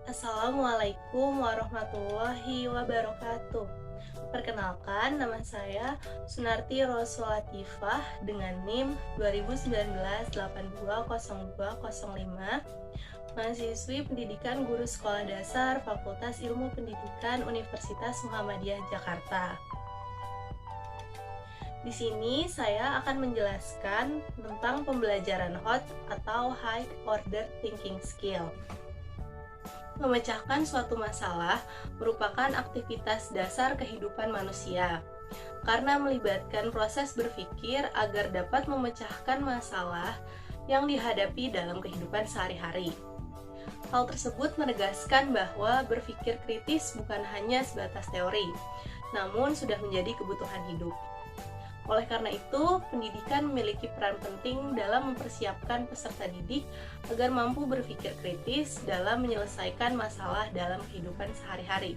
Assalamualaikum warahmatullahi wabarakatuh. Perkenalkan, nama saya Sunarti Rosul Latifah dengan NIM 2019-820205, mahasiswi pendidikan guru sekolah dasar Fakultas Ilmu Pendidikan Universitas Muhammadiyah Jakarta. Di sini saya akan menjelaskan tentang pembelajaran HOT atau High Order Thinking Skill. Memecahkan suatu masalah merupakan aktivitas dasar kehidupan manusia, karena melibatkan proses berpikir agar dapat memecahkan masalah yang dihadapi dalam kehidupan sehari-hari. Hal tersebut menegaskan bahwa berpikir kritis bukan hanya sebatas teori, namun sudah menjadi kebutuhan hidup. Oleh karena itu, pendidikan memiliki peran penting dalam mempersiapkan peserta didik agar mampu berpikir kritis dalam menyelesaikan masalah dalam kehidupan sehari-hari.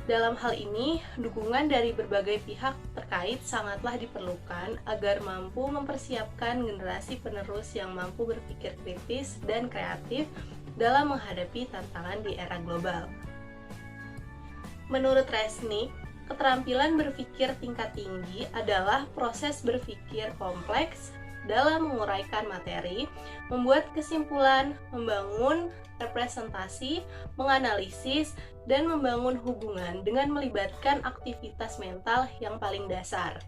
Dalam hal ini, dukungan dari berbagai pihak terkait sangatlah diperlukan agar mampu mempersiapkan generasi penerus yang mampu berpikir kritis dan kreatif dalam menghadapi tantangan di era global. Menurut Resnick, keterampilan berpikir tingkat tinggi adalah proses berpikir kompleks dalam menguraikan materi, membuat kesimpulan, membangun representasi, menganalisis, dan membangun hubungan dengan melibatkan aktivitas mental yang paling dasar.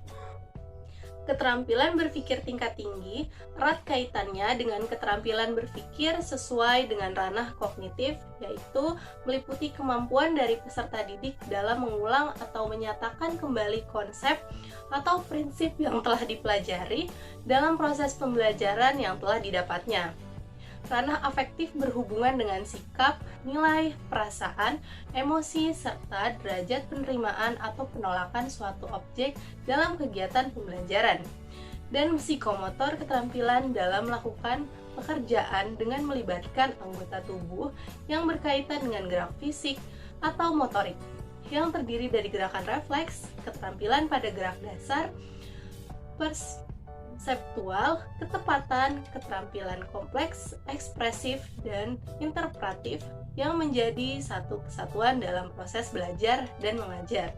Keterampilan berpikir tingkat tinggi erat kaitannya dengan keterampilan berpikir sesuai dengan ranah kognitif, yaitu meliputi kemampuan dari peserta didik dalam mengulang atau menyatakan kembali konsep atau prinsip yang telah dipelajari dalam proses pembelajaran yang telah didapatnya. Ranah afektif berhubungan dengan sikap, nilai, perasaan, emosi, serta derajat penerimaan atau penolakan suatu objek dalam kegiatan pembelajaran. Dan psikomotor keterampilan dalam melakukan pekerjaan dengan melibatkan anggota tubuh yang berkaitan dengan gerak fisik atau motorik, yang terdiri dari gerakan refleks, keterampilan pada gerak dasar, konseptual, ketepatan, keterampilan kompleks, ekspresif, dan interpretif yang menjadi satu kesatuan dalam proses belajar dan mengajar.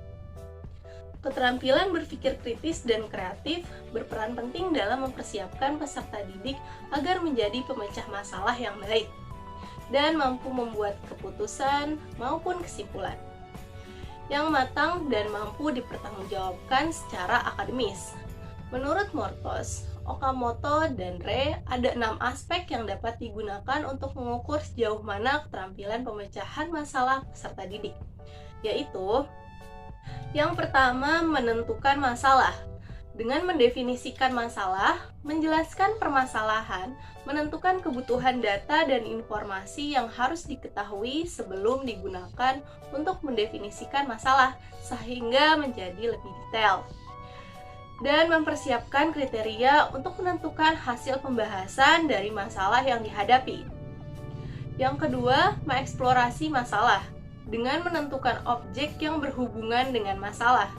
Keterampilan berpikir kritis dan kreatif berperan penting dalam mempersiapkan peserta didik agar menjadi pemecah masalah yang baik dan mampu membuat keputusan maupun kesimpulan yang matang dan mampu dipertanggungjawabkan secara akademis. Menurut Mortos, Okamoto, dan Re, ada 6 aspek yang dapat digunakan untuk mengukur sejauh mana keterampilan pemecahan masalah peserta didik, yaitu yang pertama, menentukan masalah. Dengan mendefinisikan masalah, menjelaskan permasalahan, menentukan kebutuhan data dan informasi yang harus diketahui sebelum digunakan untuk mendefinisikan masalah, sehingga menjadi lebih detail. Dan mempersiapkan kriteria untuk menentukan hasil pembahasan dari masalah yang dihadapi. Yang kedua, mengeksplorasi masalah dengan menentukan objek yang berhubungan dengan masalah,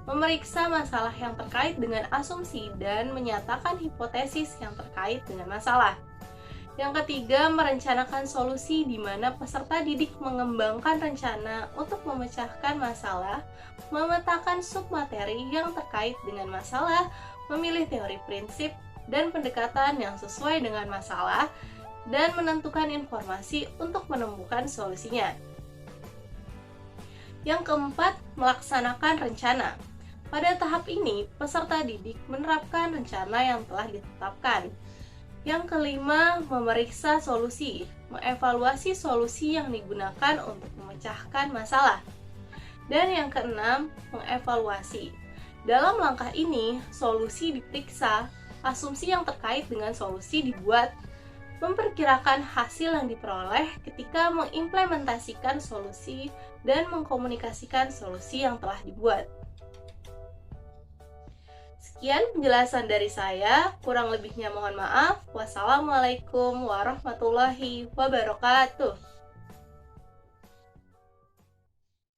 memeriksa masalah yang terkait dengan asumsi, dan menyatakan hipotesis yang terkait dengan masalah. Yang ketiga, merencanakan solusi di mana peserta didik mengembangkan rencana untuk memecahkan masalah, memetakan submateri yang terkait dengan masalah, memilih teori prinsip dan pendekatan yang sesuai dengan masalah, dan menentukan informasi untuk menemukan solusinya. Yang keempat, melaksanakan rencana. Pada tahap ini, peserta didik menerapkan rencana yang telah ditetapkan. Yang kelima, memeriksa solusi, mengevaluasi solusi yang digunakan untuk memecahkan masalah. Dan yang keenam, mengevaluasi. Dalam langkah ini, solusi diperiksa, asumsi yang terkait dengan solusi dibuat, memperkirakan hasil yang diperoleh ketika mengimplementasikan solusi, dan mengkomunikasikan solusi yang telah dibuat. Sekian penjelasan dari saya, kurang lebihnya mohon maaf. Wassalamualaikum warahmatullahi wabarakatuh.